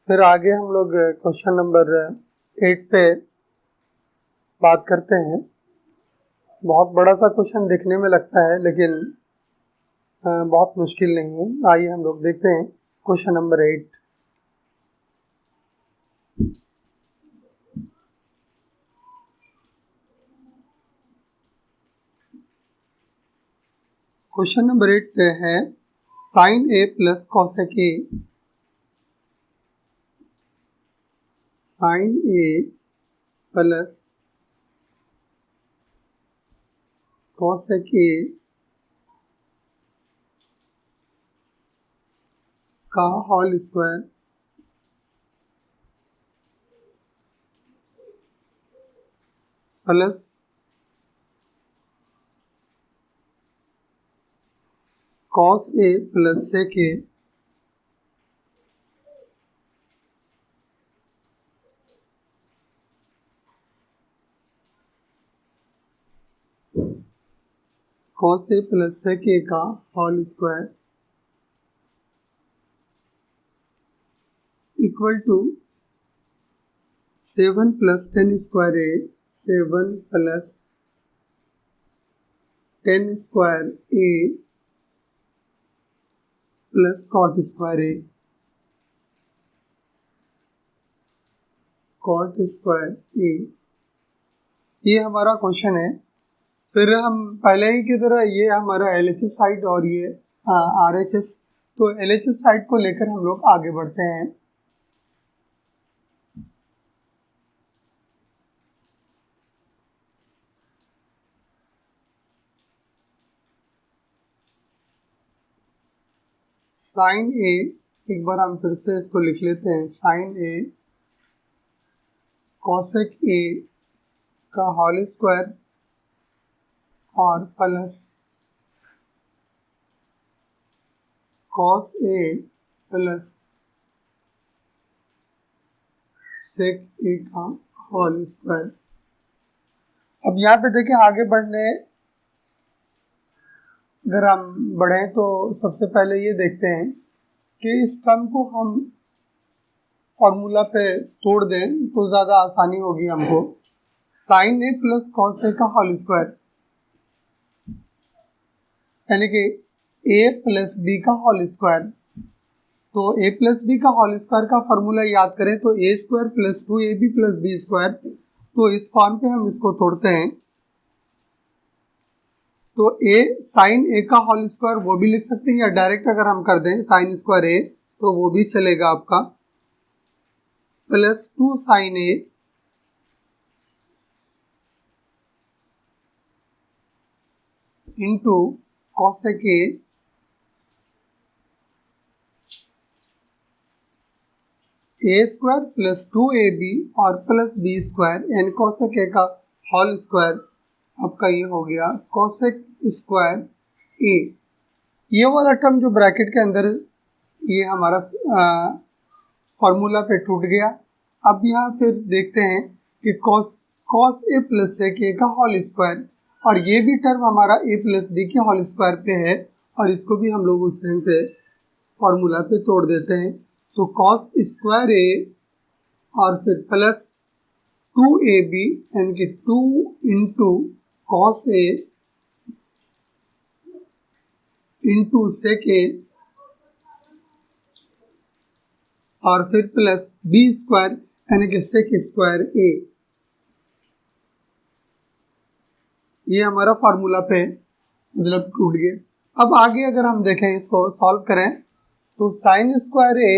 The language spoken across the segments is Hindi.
फिर आगे हम लोग क्वेश्चन नंबर 8 पे बात करते हैं। बहुत बड़ा सा क्वेश्चन दिखने में लगता है, लेकिन बहुत मुश्किल नहीं है। आइए हम लोग देखते हैं क्वेश्चन नंबर 8। क्वेश्चन नंबर 8 पे है sine A plus cosec A. Sine A plus cosec A का whole square plus cos A plus sec A cos A plus sec A का whole square equal to 7 plus 10 square A, 7 plus 10 square A plus cot square A. Cot square A, ये हमारा क्वेश्चन है। फिर हम पहले ही की तरह ये हमारा LHS साइड और ये RHS, तो LHS साइड को लेकर हम लोग आगे बढ़ते हैं। साइन ए, एक बार हम फिर से इसको लिख लेते हैं। साइन ए कॉसेक ए का होल स्क्वायर और plus cos A plus sec A का होल स्क्वायर। अब यहाँ पे देखिए, आगे बढ़ने अगर हम बढ़े तो सबसे पहले ये देखते हैं कि इस टर्म को हम फॉर्मूला पे तोड़ दें तो ज़्यादा आसानी होगी हमको। Sine A plus cos A का होल स्क्वायर यानी कि ए प्लस बी का होल स्क्वायर। तो ए प्लस बी का होल स्क्वायर का फॉर्मूला याद करें तो ए स्क्वायर प्लस 2ab प्लस बी स्क्वायर। तो इस फॉर्म पे हम इसको तोड़ते हैं तो ए साइन ए का होल स्क्वायर वो भी लिख सकते हैं, या डायरेक्ट अगर हम कर दें साइन स्क्वायर ए तो वो भी चलेगा आपका, plus 2 sine A into cosec A square plus 2ab और प्लस बी स्क्वायर यानी कॉसेक ए का होल स्क्वायर। आपका ये हो गया कॉसेक स्क्वायर ए। ये वाला टर्म जो ब्रैकेट के अंदर ये हमारा फॉर्मूला पे टूट गया। अब यहाँ फिर देखते हैं कि cos A plus sec A का होल स्क्वायर, और ये भी टर्म हमारा ए प्लस बी के होल स्क्वायर पे है, और इसको भी हम लोग उस ढंग से फॉर्मूला पे तोड़ देते हैं। तो कॉस स्क्वायर ए और फिर प्लस 2ab यानी कि 2 into cos A into sec ए और फिर प्लस बी स्क्वायर यानी कि सेक स्क्वायर ए। ये हमारा फार्मूला पे मतलब टूट गया। अब आगे अगर हम देखें, इसको सॉल्व करें तो साइन स्क्वायर ए,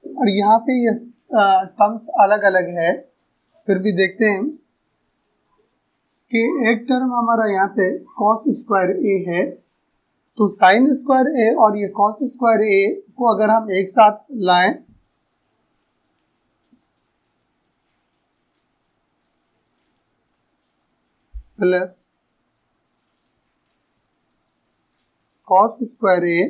और यहाँ पे ये टर्म्स अलग अलग है, फिर भी देखते हैं कि एक टर्म हमारा यहाँ पे कॉस स्क्वायर ए है। तो साइन स्क्वायर ए और ये कॉस स्क्वायर ए को अगर हम एक साथ लाएं प्लस कॉस स्क्वायर ए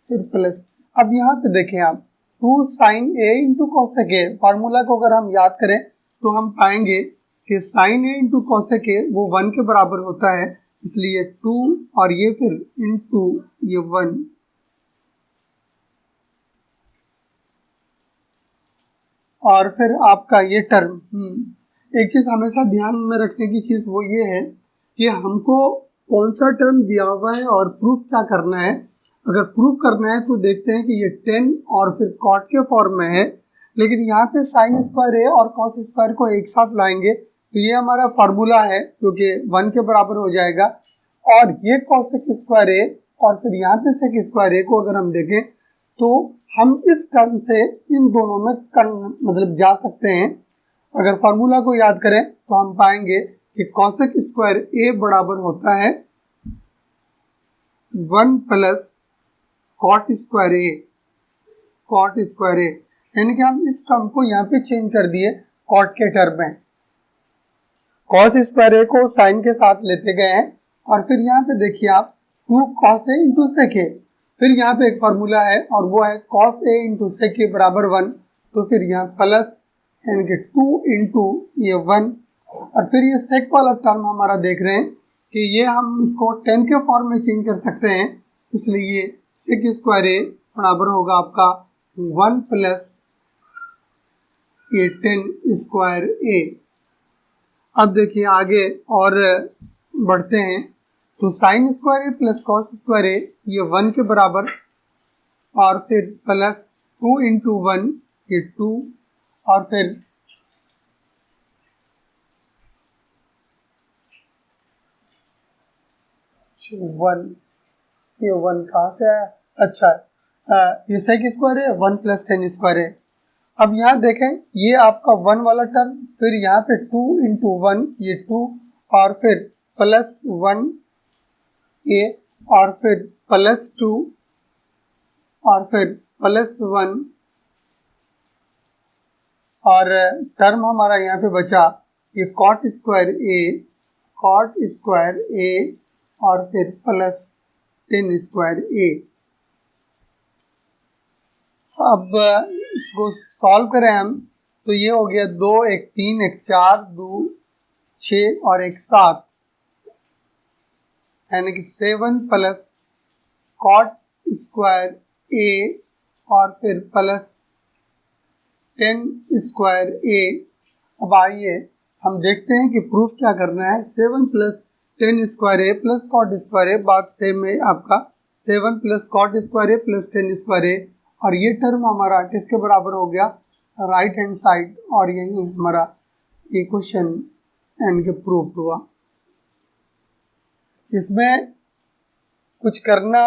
फिर प्लस, अब यहाँ पे देखें आप 2 sine A into cosec A, formula को अगर हम याद करें तो हम पाएंगे कि sine A into cosec A वो 1 के बराबर होता है, इसलिए 2 और ये फिर इंटू ये 1 और फिर आपका ये टर्म। एक चीज़ हमेशा ध्यान में रखने की चीज़ वो ये है कि हमको कौन सा टर्म दिया हुआ है और प्रूफ क्या करना है। अगर प्रूफ करना है तो देखते हैं कि ये 10 और फिर कॉट के फॉर्म में है, लेकिन यहाँ पे साइन स्क्वायर ए और कॉस स्क्वायर को एक साथ लाएंगे तो ये हमारा फार्मूला है जो कि 1 के बराबर हो जाएगा। और ये कॉसेक स्क्वायर ए और फिर यहाँ पे सेक स्क्वायर ए को अगर हम देखें तो हम इस टर्म से इन दोनों में मतलब जा सकते हैं। अगर फार्मूला को याद करें तो हम पाएंगे कि कॉसेक स्क्वायर ए बराबर होता है 1 plus cot square A. Cot square ए यानी कि हम इस टर्म को यहाँ पे चेंज कर दिए कॉट के टर्म में। कॉस स्क्वायर ए को साइन के साथ लेते गए हैं और फिर यहाँ पे देखिए आप 2 कॉस ए इंटू सेक ए। फिर यहाँ पे एक फार्मूला है और वो है कॉस ए इंटू सेक ए बराबर 1। तो फिर यहाँ प्लस यानी कि 2 इंटू ये 1 और फिर ये सेक वाला टर्म हमारा देख रहे हैं कि ये हम इसको 10 के फॉर्म में चेंज कर सकते हैं, इसलिए सेक स्क्वायर ए बराबर होगा आपका 1 प्लस ये 10 स्क्वायर ए। अब देखिए आगे और बढ़ते हैं तो sine square A plus cos square A ये 1 के बराबर और फिर प्लस 2 इंटू 1 ये 2 और फिर वन, ये 1 कहाँ से आया? अच्छा ये सेक स्क्वायर है 1 प्लस 10 स्क्वायर है। अब यहाँ देखें ये आपका 1 वाला टर्म, फिर यहाँ पे 2 इंटू 1 ये 2 और फिर प्लस 1 ए और फिर प्लस 2 और फिर प्लस 1 और टर्म हमारा यहाँ पे बचा ये कॉट स्क्वायर ए और फिर प्लस 10 स्क्वायर ए। अब इसको सॉल्व करें हम तो ये हो गया 2 1 3 1 4 2 6 और 1 7 यानी कि 7 प्लस कॉट स्क्वायर ए और फिर प्लस 10 स्क्वायर ए। अब आइए हम देखते हैं कि प्रूफ क्या करना है। 7 plus 10 square A plus cot square ए, बात सेम है आपका 7 plus cot square A plus 10 square ए और ये टर्म हमारा किसके बराबर हो गया? Right hand side. और यही हमारा ये क्वेश्चन एन के प्रूफ हुआ। इसमें कुछ करना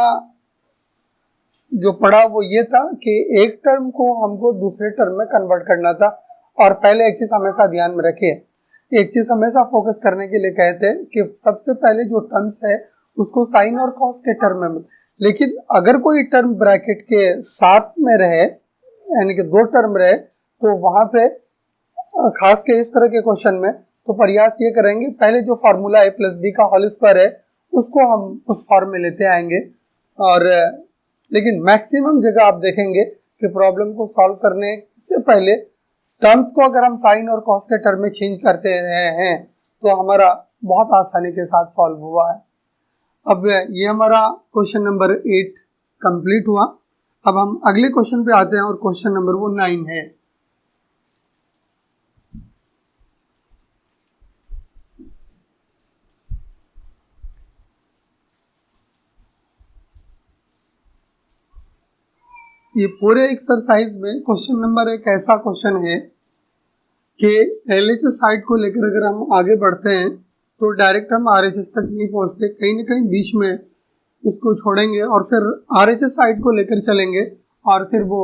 जो पड़ा वो ये था कि एक टर्म को हमको दूसरे टर्म में कन्वर्ट करना था। और पहले एक चीज़ हमेशा ध्यान में रखिए, एक चीज़ हमेशा फोकस करने के लिए कहते हैं कि सबसे पहले जो टर्म्स है उसको साइन और कॉस के टर्म में, लेकिन अगर कोई टर्म ब्रैकेट के साथ में रहे यानी कि 2 टर्म रहे तो वहाँ पे खास के इस तरह के क्वेश्चन में तो प्रयास ये करेंगे पहले जो फार्मूला ए प्लस बी का होल स्क्वायर है उसको हम उस फॉर्म में लेते आएंगे। और लेकिन मैक्सिमम जगह आप देखेंगे कि प्रॉब्लम को सॉल्व करने से पहले टर्म्स को अगर हम साइन और कॉस के टर्म में चेंज करते रहे हैं तो हमारा बहुत आसानी के साथ सॉल्व हुआ है। अब ये हमारा क्वेश्चन नंबर 8 कंप्लीट हुआ। अब हम अगले क्वेश्चन पे आते हैं और क्वेश्चन नंबर वो 9 है। ये पूरे एक्सरसाइज में क्वेश्चन नंबर 1 ऐसा क्वेश्चन है कि एलएचएस साइड को लेकर अगर हम आगे बढ़ते हैं तो डायरेक्ट हम आरएचएस तक नहीं पहुंचते, कहीं ना कहीं बीच में उसको छोड़ेंगे और फिर आरएचएस साइड को लेकर चलेंगे और फिर वो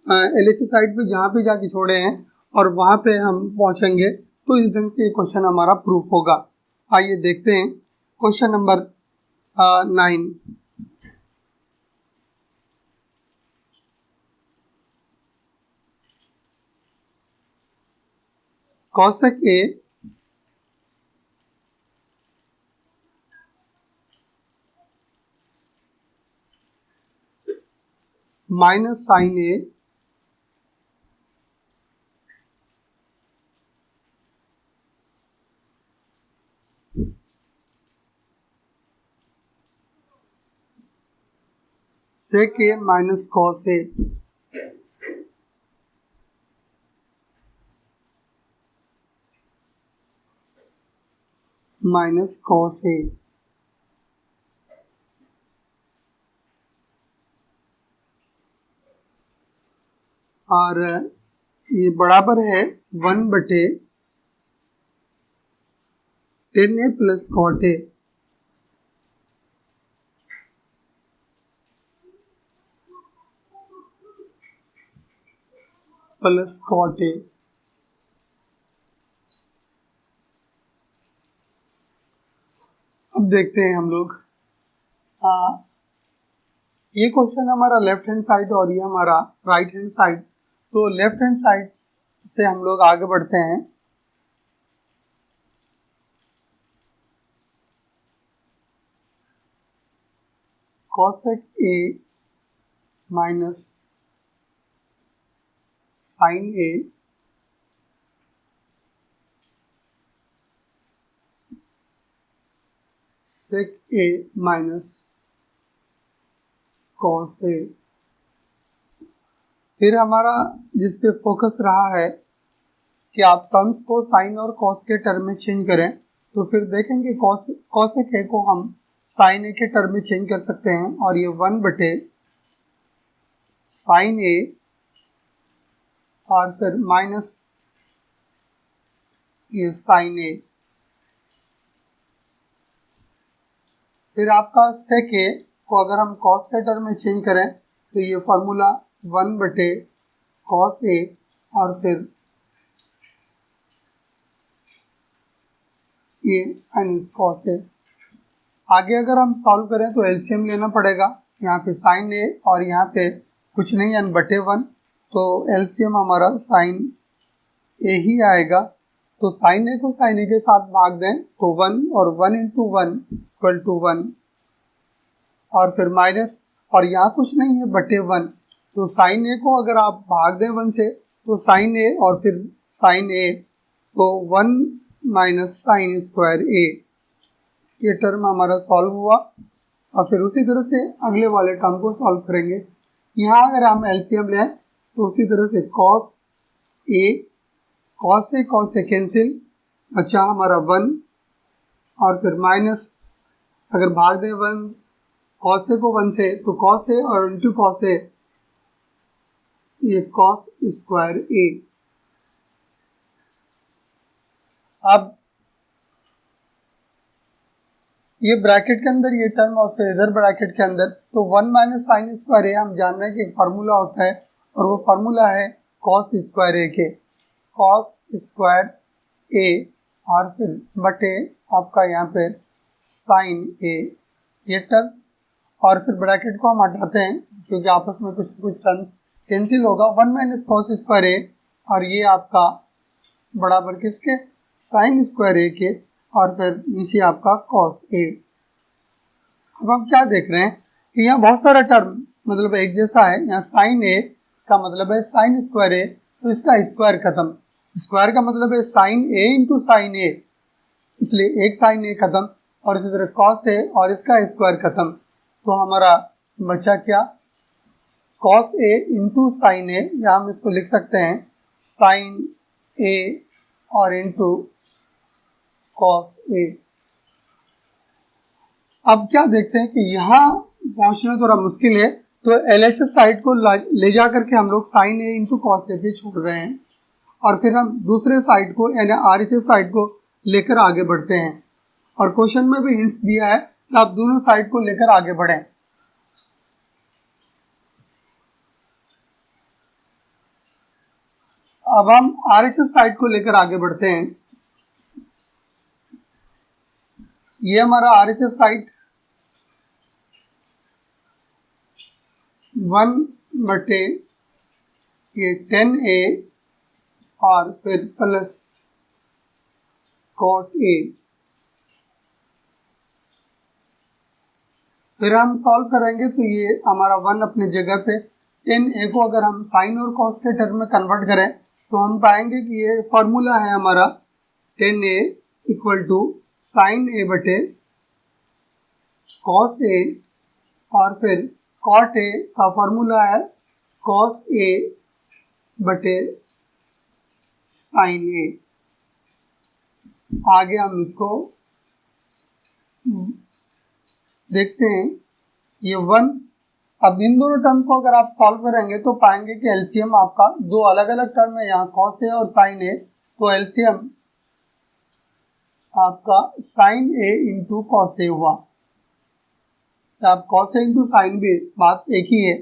एलएचएस साइड पे जहाँ पे जाके छोड़े हैं और वहाँ पे हम पहुँचेंगे। तो इस ढंग से ये क्वेश्चन हमारा प्रूफ होगा। आइए देखते हैं question number 9। Cosec A minus sine A sec A minus cos A. Minus cos A. और ये बराबर है 1/10a plus cot A. Plus cot A. अब देखते हैं हम लोग, ये क्वेश्चन हमारा लेफ्ट हैंड साइड और ये हमारा राइट हैंड साइड। तो लेफ्ट हैंड साइड से हम लोग आगे बढ़ते हैं। Cosec A minus sine A sec A minus cos A. फिर हमारा जिस पे फोकस रहा है कि आप टर्म्स को साइन और कॉस के टर्म में चेंज करें, तो फिर देखेंगे कॉसेक ए को हम साइन ए के टर्म में चेंज कर सकते हैं और ये 1/साइन ए और फिर माइनस ये साइन ए। फिर आपका सेक ए को अगर हम कॉस के टर्म में चेंज करें तो ये फॉर्मूला 1/कॉस ए और फिर ये माइनस कॉस ए। आगे अगर हम सॉल्व करें तो एलसीएम लेना पड़ेगा। यहाँ पे साइन ए और यहाँ पे कुछ नहीं n/1, तो एलसीएम हमारा साइन ए ही आएगा। तो साइन ए को साइन ए के साथ भाग दें तो 1 और 1 × 1 = 1 और फिर माइनस, और यहाँ कुछ नहीं है /1, तो साइन ए को अगर आप भाग दें 1 से तो साइन ए और फिर साइन ए, तो 1 माइनस साइन स्क्वायर ए। ये टर्म हमारा सॉल्व हुआ और फिर उसी तरह से अगले वाले टर्म को सॉल्व करेंगे। यहाँ अगर हम एलसीएम लें तो उसी तरह से कॉस ए कैंसिल, बचा हमारा 1 और फिर माइनस, अगर भाग दें 1 कॉस ए को 1 से तो कॉस ए और इंटू कॉस ए, ये कॉस स्क्वायर ए। अब ये ब्रैकेट के अंदर ये टर्म और फिर इधर ब्रैकेट के अंदर, तो 1 माइनस साइन स्क्वायर ए हम जान रहे हैं कि एक फार्मूला होता है और वो फार्मूला है कॉस स्क्वायर ए के। कॉस स्क्वायर ए और फिर बटे आपका यहाँ पे साइन ए, ये टर्म, और फिर ब्रैकेट को हम हटाते हैं क्योंकि आपस में कुछ टर्म्स कैंसिल होगा। 1 माइनस कॉस स्क्वायर ए और ये आपका बराबर किसके, साइन स्क्वायर ए के, और फिर नीचे आपका कॉस ए। अब हम क्या देख रहे हैं कि यहाँ बहुत सारा टर्म मतलब एक जैसा है। यहाँ साइन ए का मतलब है साइन स्क्वायर ए, तो इसका स्क्वायर खत्म। स्क्वायर का मतलब है साइन ए इंटू साइन ए, इसलिए एक साइन ए खत्म, और इसी तरह कॉस ए और इसका स्क्वायर खत्म। तो हमारा बचा क्या, कॉस ए इंटू साइन ए, या हम इसको लिख सकते हैं साइन ए और इंटू कॉस ए। अब क्या देखते हैं कि यहाँ पहुंचना थोड़ा मुश्किल है, तो एलएचएस साइड को ले जा करके हम लोग साइन ए इंटू कॉस ए पे छोड़ रहे हैं और फिर हम दूसरे साइड को यानी आरएचएस साइड को लेकर आगे बढ़ते हैं। और क्वेश्चन में भी हिंट्स दिया है कि आप दोनों साइड को लेकर आगे बढ़ें। अब हम आरएचएस साइड को लेकर आगे बढ़ते हैं। ये हमारा आरएचएस साइड 1/10a और फिर प्लस कॉट ए। फिर हम सॉल्व करेंगे तो ये हमारा 1 अपनी जगह पे, 10a को अगर हम साइन और कॉस के टर्म में कन्वर्ट करें तो हम पाएंगे कि ये फॉर्मूला है हमारा 10a = साइन ए बटे कॉस ए और फिर कॉट ए का फॉर्मूला है कॉस ए बटे साइन ए। आगे हम इसको देखते हैं ये 1। अब इन दोनों टर्म को अगर आप सॉल्व करेंगे तो पाएंगे कि एलसीएम आपका दो अलग अलग टर्म है, यहाँ कॉस ए और साइन ए, तो एलसीएम आपका साइन ए इंटू कॉस ए हुआ। तो आप cos A into sine B, बात एक ही है।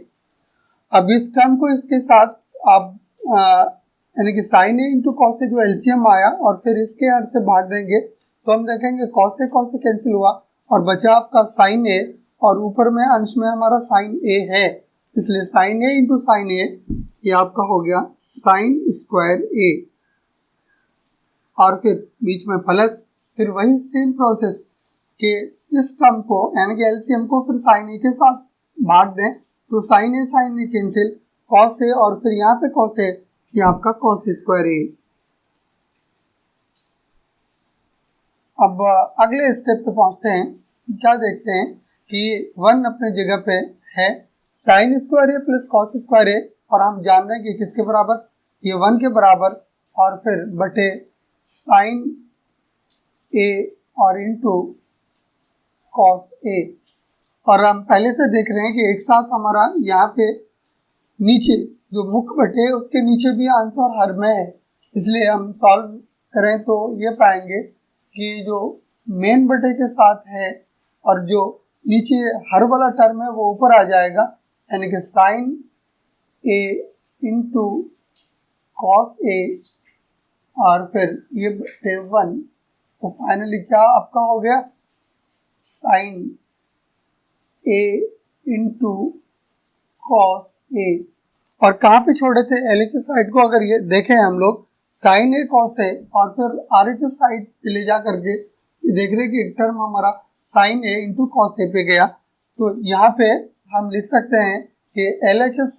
अब इस टर्म को इसके साथ आप यानी कि साइन ए इंटू कॉस ए जो एलसीएम आया और फिर इसके हर से भाग देंगे तो हम देखेंगे कॉस ए कैंसिल हुआ और बचा आपका साइन ए, और ऊपर में अंश में हमारा साइन ए है, इसलिए साइन ए इंटू साइन ए ये आपका हो गया साइन स्क्वायर ए, और फिर बीच में प्लस, फिर वही सेम प्रोसेस कि इस टर्म को यानी कि एलसीएम को फिर साइन ए के साथ भाग दें तो sign A cancel, cos A और फिर यहाँ पे कॉस ए, ये आपका कॉस स्क्वायर ए। अब अगले स्टेप पे पहुंचते हैं, क्या देखते हैं कि 1 अपने जगह पे है, sine square A plus cos square ए, और हम जान रहे हैं कि किसके बराबर, ये 1 के बराबर, और फिर बटे साइन ए और इंटू कॉस ए। और हम पहले से देख रहे हैं कि एक साथ हमारा यहाँ पे नीचे जो मुख्य बटे उसके नीचे भी अंश और हर में है, इसलिए हम सॉल्व करें तो ये पाएंगे कि जो मेन बटे के साथ है और जो नीचे हर वाला टर्म है वो ऊपर आ जाएगा, यानी कि sine A into cos A और फिर ये बटे 1, तो फाइनली क्या आपका हो गया sign A into cos A. और कहाँ पे छोड़े थे एलएचएस साइड को, अगर ये देखें हम लोग साइन ए कॉस ए और फिर आरएचएस साइड पे ले जा करके देख रहे कि एक टर्म हमारा साइन ए इंटू कॉस ए पे गया, तो यहाँ पे हम लिख सकते हैं कि LHS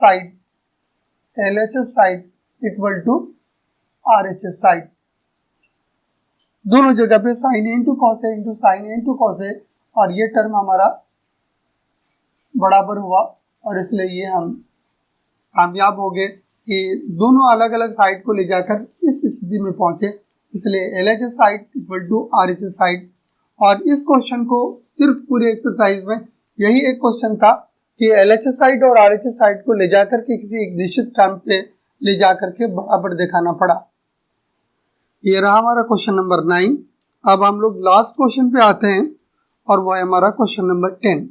side equal to RHS side, दोनों जगह पे sine A into cos A into sine A into cos A, और ये टर्म हमारा बराबर हुआ, और इसलिए ये हम कामयाब हो गए कि दोनों अलग अलग साइड को ले जाकर इस स्थिति में पहुंचे, इसलिए LHS side equal to RHS side. और इस क्वेश्चन को सिर्फ पूरे एक्सरसाइज में यही एक क्वेश्चन था कि एलएचएस साइड और आरएचएस साइड को ले जाकर के किसी एक निश्चित टर्म पे ले जाकर के बराबर दिखाना पड़ा। ये रहा हमारा क्वेश्चन नंबर 9। अब हम लोग लास्ट क्वेश्चन पे आते हैं और वो है हमारा क्वेश्चन नंबर 10।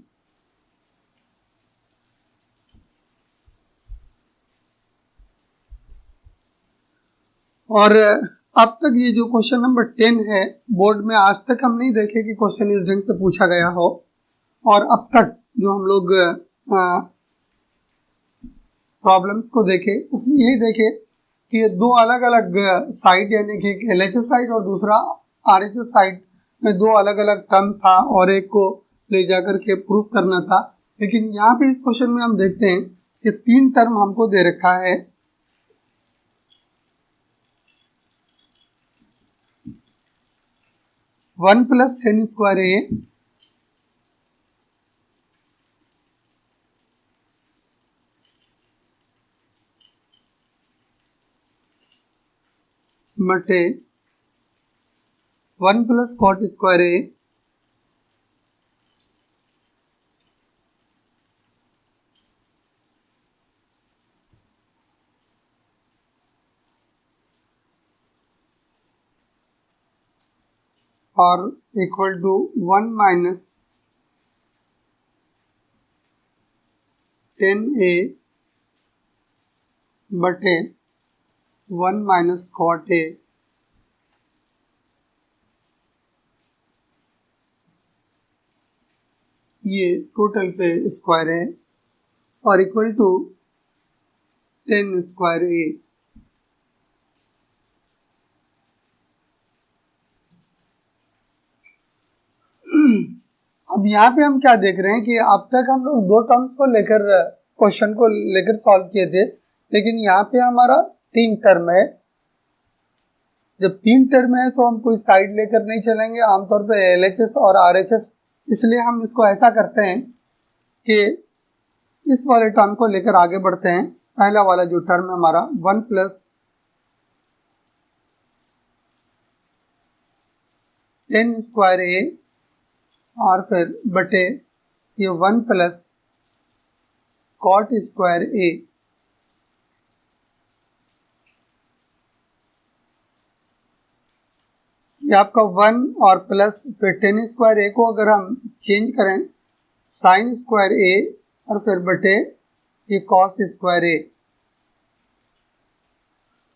और अब तक ये जो क्वेश्चन नंबर 10 है बोर्ड में आज तक हम नहीं देखे कि क्वेश्चन इस ढंग से पूछा गया हो, और अब तक जो हम लोग प्रॉब्लम्स को देखे उसमें यही देखे कि दो अलग अलग साइड यानी कि एक एलएचएस साइड और दूसरा आरएचएस साइड में दो अलग अलग टर्म था और एक को ले जाकर के प्रूफ करना था। लेकिन यहाँ पे इस क्वेश्चन में हम देखते हैं कि 3 टर्म हमको दे रखा है, 1 प्लस 10 स्क्वायर ए बटे 1 प्लस कॉट स्क्वायर ए और इक्वल टू 1 माइनस 10a बटे 1 माइनस कॉट ए। ये टोटल पे स्क्वायर है और इक्वल टू 10 स्क्वायर ए। अब यहाँ पे हम क्या देख रहे हैं कि अब तक हम लोग दो टर्म्स को लेकर क्वेश्चन को लेकर सॉल्व किए थे, लेकिन यहाँ पे हमारा 3 टर्म है। जब 3 टर्म है तो हम कोई साइड लेकर नहीं चलेंगे, आमतौर पे एलएचएस और आरएचएस, इसलिए हम इसको ऐसा करते हैं कि इस वाले टर्म को लेकर आगे बढ़ते हैं। पहला वाला जो टर्म है हमारा 1 प्लस 10 स्क्वायर ए और फिर बटे ये 1 प्लस कॉट स्क्वायर ए। ये आपका 1 और प्लस फिर टेन स्क्वायर ए को अगर हम चेंज करें साइन स्क्वायर ए और फिर बटे ये कॉस स्क्वायर ए,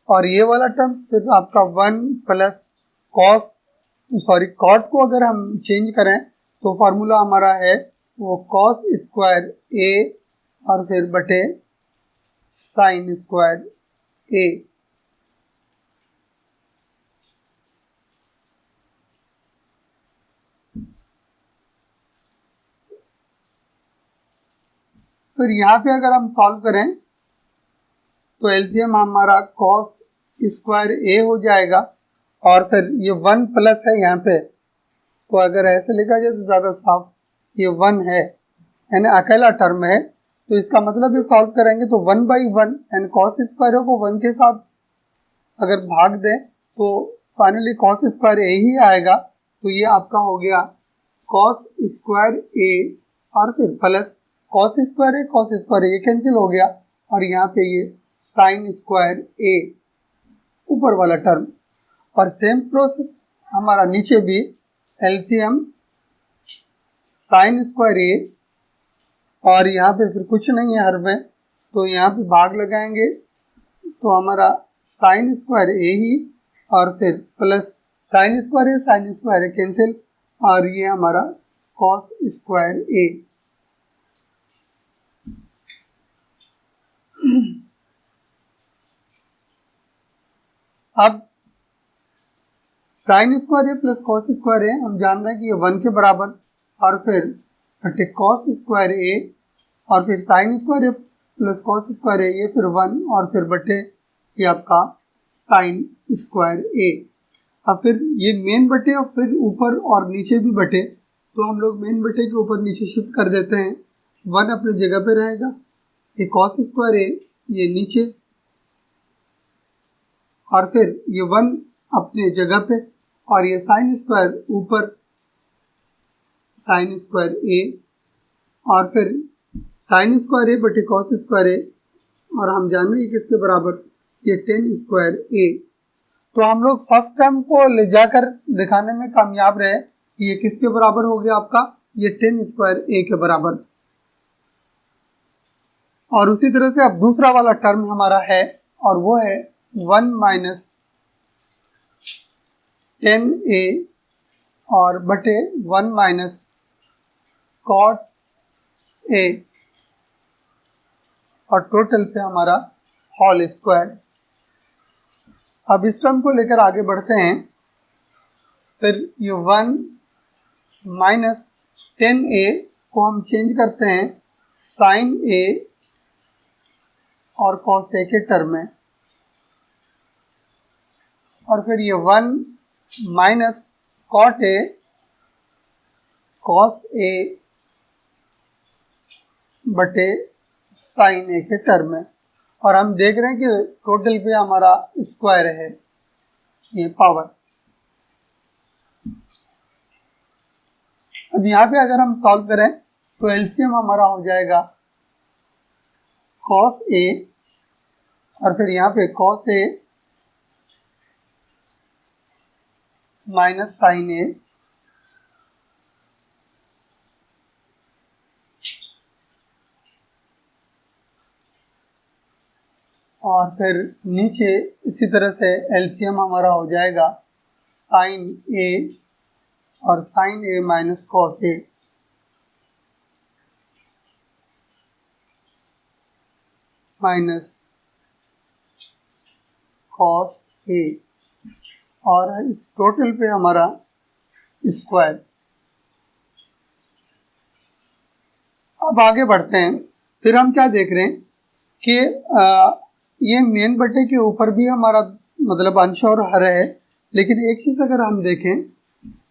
और ये वाला टर्म फिर आपका 1 प्लस कॉट को अगर हम चेंज करें तो फॉर्मूला हमारा है वो कॉस स्क्वायर ए और फिर बटे साइन स्क्वायर ए। फिर यहाँ पे अगर हम सॉल्व करें तो एलसीएम हमारा कॉस स्क्वायर ए हो जाएगा और फिर ये 1 प्लस है यहाँ पे, तो अगर ऐसे लिखा जाए तो ज़्यादा साफ, ये 1 है यानी अकेला टर्म है, तो इसका मतलब ये सॉल्व करेंगे तो 1/1 यानी कॉस स्क्वायर को 1 के साथ अगर भाग दें तो फाइनली कॉस स्क्वायर ए ही आएगा। तो ये आपका हो गया कॉस स्क्वायर ए और फिर प्लस कॉस स्क्वायर ए कैंसिल हो गया और यहाँ पे ये साइन स्क्वायर ए ऊपर वाला टर्म। और सेम प्रोसेस हमारा नीचे भी एलसीएम साइन स्क्वायर ए और यहाँ पे फिर कुछ नहीं है हर में, तो यहाँ पे भाग लगाएंगे तो हमारा साइन स्क्वायर ए ही और फिर प्लस साइन स्क्वायर ए कैंसिल और ये हमारा कॉस स्क्वायर ए। अब sine square A plus cos square ए हम जान रहे हैं कि ये 1 के बराबर और फिर बटे कॉस स्क्वायर ए और फिर sine square A plus cos square A ये फिर 1 और फिर बटे ये आपका साइन स्क्वायर ए। अब फिर ये मेन बटे और फिर ऊपर और नीचे भी बटे, तो हम लोग मेन बटे के ऊपर नीचे शिफ्ट कर देते हैं, 1 अपनी जगह पे रहेगा, ये कॉस स्क्वायर ए ये नीचे और फिर ये 1 अपने जगह पे और ये साइन स्क्वायर ऊपर साइन स्क्वायर ए और फिर साइन स्क्वायर ए बटे कॉस स्क्वायर ए और हम जान रहे हैं किसके बराबर, ये टेन स्क्वायर ए। तो हम लोग फर्स्ट टर्म को ले जाकर दिखाने में कामयाब रहे कि ये किसके बराबर हो गया आपका, ये टेन स्क्वायर ए के बराबर। और उसी तरह से अब दूसरा वाला टर्म हमारा है और वो है 1 माइनस 10a और बटे 1 माइनस कॉट ए और टोटल पे हमारा होल स्क्वायर। अब इस टर्म को लेकर आगे बढ़ते हैं, फिर ये 1 माइनस 10a को हम चेंज करते हैं साइन ए और कॉस ए के टर्म में और फिर ये 1 माइनस कॉट ए कॉस ए बटे साइन ए के टर्म में और हम देख रहे हैं कि टोटल पे हमारा स्क्वायर है ये पावर। अब यहाँ पे अगर हम सॉल्व करें तो एलसीएम हमारा हो जाएगा कॉस ए और फिर यहाँ पे कॉस ए माइनस साइन ए और फिर नीचे इसी तरह से एलसीएम हमारा हो जाएगा साइन ए और sign A minus cos A minus cos A और इस टोटल पे हमारा स्क्वायर। अब आगे बढ़ते हैं, फिर हम क्या देख रहे हैं कि ये मेन बटे के ऊपर भी हमारा मतलब अंश और हर है, लेकिन एक चीज़ अगर हम देखें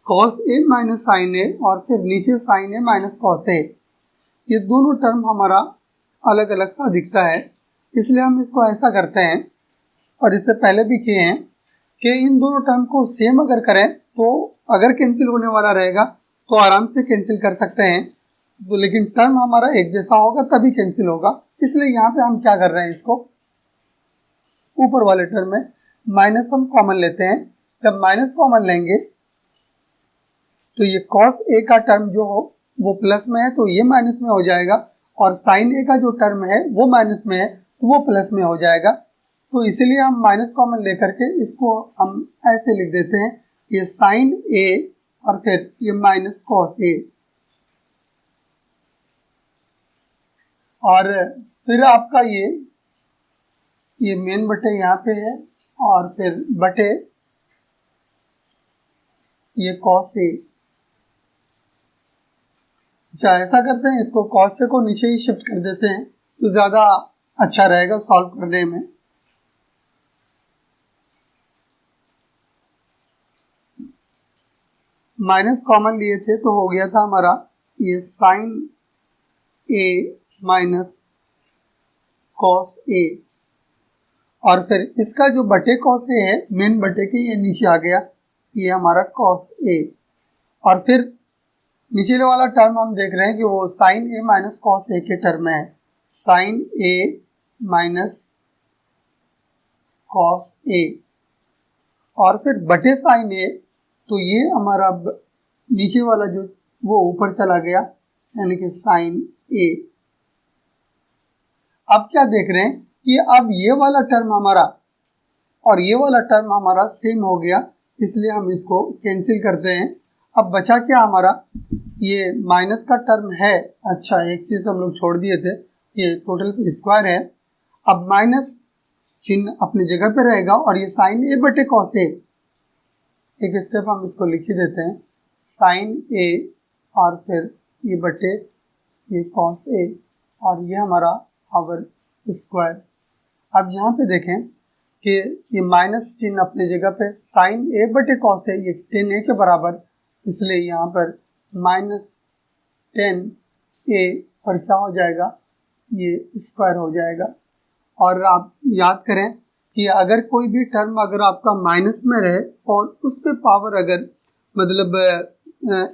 कॉस ए माइनस साइन ए और फिर नीचे साइन ए माइनस कॉस ए, ये दोनों टर्म हमारा अलग अलग सा दिखता है, इसलिए हम इसको ऐसा करते हैं और इससे पहले भी किए हैं कि इन दोनों टर्म को सेम अगर करें तो अगर कैंसिल होने वाला रहेगा तो आराम से कैंसिल कर सकते हैं, तो लेकिन टर्म हमारा एक जैसा होगा तभी कैंसिल होगा। इसलिए यहाँ पे हम क्या कर रहे हैं, इसको ऊपर वाले टर्म में माइनस हम कॉमन लेते हैं। जब माइनस कॉमन लेंगे तो ये cos a का टर्म जो हो वो प्लस में है तो ये माइनस में हो जाएगा, और साइन a का जो टर्म है वो माइनस में है तो वो प्लस में हो जाएगा। तो इसीलिए हम माइनस कॉमन लेकर के इसको हम ऐसे लिख देते हैं, ये साइन a और फिर ये माइनस cos a। और फिर आपका ये मेन बटे यहाँ पे है और फिर बटे ये cos a। अच्छा, ऐसा करते हैं, इसको cos a को नीचे ही शिफ्ट कर देते हैं तो ज़्यादा अच्छा रहेगा सॉल्व करने में। माइनस कॉमन लिए थे तो हो गया था हमारा ये sine a minus cos a, और फिर इसका जो बटे cos a है मेन बटे के ये नीचे आ गया, ये हमारा cos a। और फिर नीचे वाला टर्म हम देख रहे हैं कि वो sine a minus cos a के टर्म में है, sine a minus cos a, और फिर बटे साइन a, तो ये हमारा नीचे वाला जो वो ऊपर चला गया, यानी कि साइन a। अब क्या देख रहे हैं कि अब ये वाला टर्म हमारा और ये वाला टर्म हमारा सेम हो गया, इसलिए हम इसको कैंसिल करते हैं। अब बचा क्या हमारा, ये माइनस का टर्म है। अच्छा, एक चीज हम लोग छोड़ दिए थे, ये टोटल स्क्वायर है। अब माइनस चिन्ह अपनी जगह पे रहेगा और ये साइन a बटे cos a, एक स्टेप हम इसको लिख ही देते हैं, साइन a और फिर ये बटे ये cos a, और ये हमारा आवर स्क्वायर। अब यहाँ पे देखें कि ये माइनस चिन्ह अपनी जगह पे, साइन a बटे cos a ये 10a के बराबर, इसलिए यहाँ पर माइनस 10a पर क्या हो जाएगा, ये स्क्वायर हो जाएगा। और आप याद करें कि अगर कोई भी टर्म अगर आपका माइनस में रहे और उस पे पावर अगर मतलब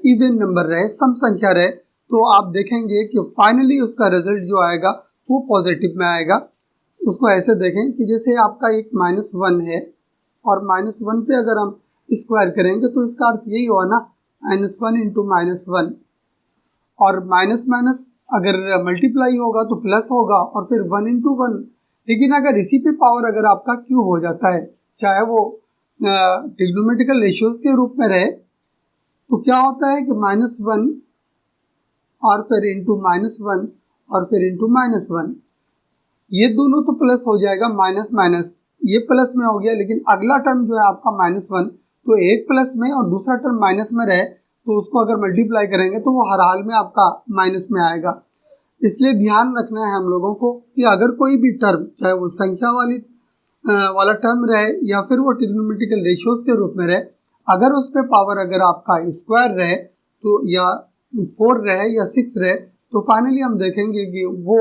इवन नंबर रहे, सम संख्या रहे, तो आप देखेंगे कि फाइनली उसका रिजल्ट जो आएगा वो पॉजिटिव में आएगा। उसको ऐसे देखें कि जैसे आपका एक -1 है और -1 पे अगर हम स्क्वायर करेंगे तो इसका अर्थ यही हुआ ना, -1 इंटू -1, और माइनस माइनस अगर मल्टीप्लाई होगा तो प्लस होगा और फिर 1 इंटू 1। लेकिन अगर इसी पे पावर अगर आपका क्यूब हो जाता है, चाहे वो ट्रिग्नोमेट्रिकल रेशियोज के रूप में रहे, तो क्या होता है कि -1 और फिर इंटू -1 और फिर इंटू -1, ये दोनों तो प्लस हो जाएगा, माइनस माइनस ये प्लस में हो गया, लेकिन अगला टर्म जो है आपका -1, तो एक प्लस में और दूसरा टर्म माइनस में रहे तो उसको अगर मल्टीप्लाई करेंगे तो वो हर हाल में आपका माइनस में आएगा। इसलिए ध्यान रखना है हम लोगों को कि अगर कोई भी टर्म, चाहे वो संख्या वाला टर्म रहे या फिर वो ट्रिग्नोमेट्रिकल रेशियोज के रूप में रहे, अगर उस पर पावर अगर आपका स्क्वायर रहे तो या 4 रहे या 6 रहे, तो फाइनली हम देखेंगे कि वो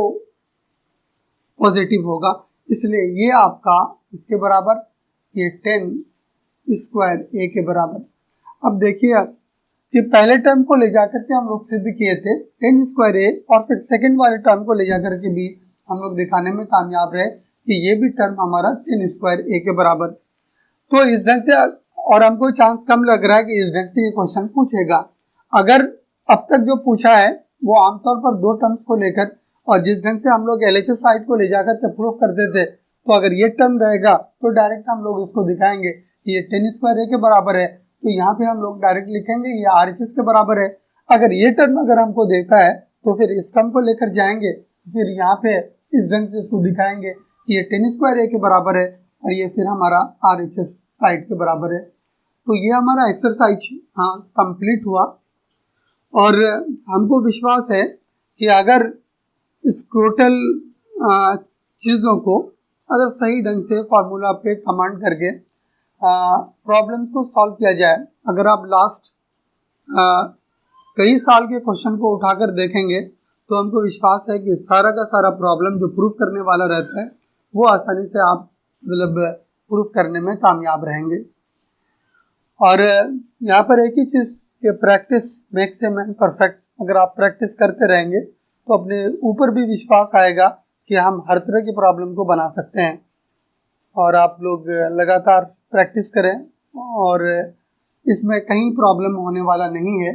पॉजिटिव होगा। इसलिए ये आपका इसके बराबर, ये 10 स्क्वायर a के बराबर। अब देखिए कि पहले टर्म को ले जाकर के हम लोग सिद्ध किए थे 10 स्क्वायर a, और फिर सेकंड वाले टर्म को ले जाकर के भी हम लोग दिखाने में कामयाब रहे कि ये भी टर्म हमारा 10 स्क्वायर a के बराबर। तो इस ढंग से, और हमको चांस कम लग रहा है कि इस ढंग से ये क्वेश्चन पूछेगा। अगर अब तक जो पूछा है वो आमतौर पर दो टर्म्स को लेकर, और जिस ढंग से हम लोग LHS साइड को ले जाकर के प्रूफ करते थे, तो अगर ये टर्म रहेगा तो डायरेक्ट हम लोग इसको दिखाएंगे कि ये 10 स्क्वायर a के बराबर है, तो यहाँ पे हम लोग डायरेक्ट लिखेंगे ये RHS के बराबर है। अगर ये टर्म अगर हमको देता है तो फिर इस टर्म को लेकर जाएंगे, फिर यहाँ पे इस ढंग से इसको दिखाएंगे कि ये 10 स्क्वायर a के बराबर है और ये फिर हमारा RHS साइड के बराबर है। तो ये हमारा एक्सरसाइज कंप्लीट हुआ, और हमको विश्वास है कि अगर इस टोटल चीज़ों को अगर सही ढंग से फार्मूला पे कमांड करके प्रॉब्लम को सॉल्व किया जाए, अगर आप लास्ट कई साल के क्वेश्चन को उठाकर देखेंगे तो हमको विश्वास है कि सारा का सारा प्रॉब्लम जो प्रूफ करने वाला रहता है वो आसानी से आप मतलब प्रूफ करने में कामयाब रहेंगे। और यहाँ पर एक ही चीज़ कि practice makes a man perfect. अगर आप प्रैक्टिस करते रहेंगे तो अपने ऊपर भी विश्वास आएगा कि हम हर तरह की प्रॉब्लम को बना सकते हैं। और आप लोग लगातार प्रैक्टिस करें और इसमें कहीं प्रॉब्लम होने वाला नहीं है।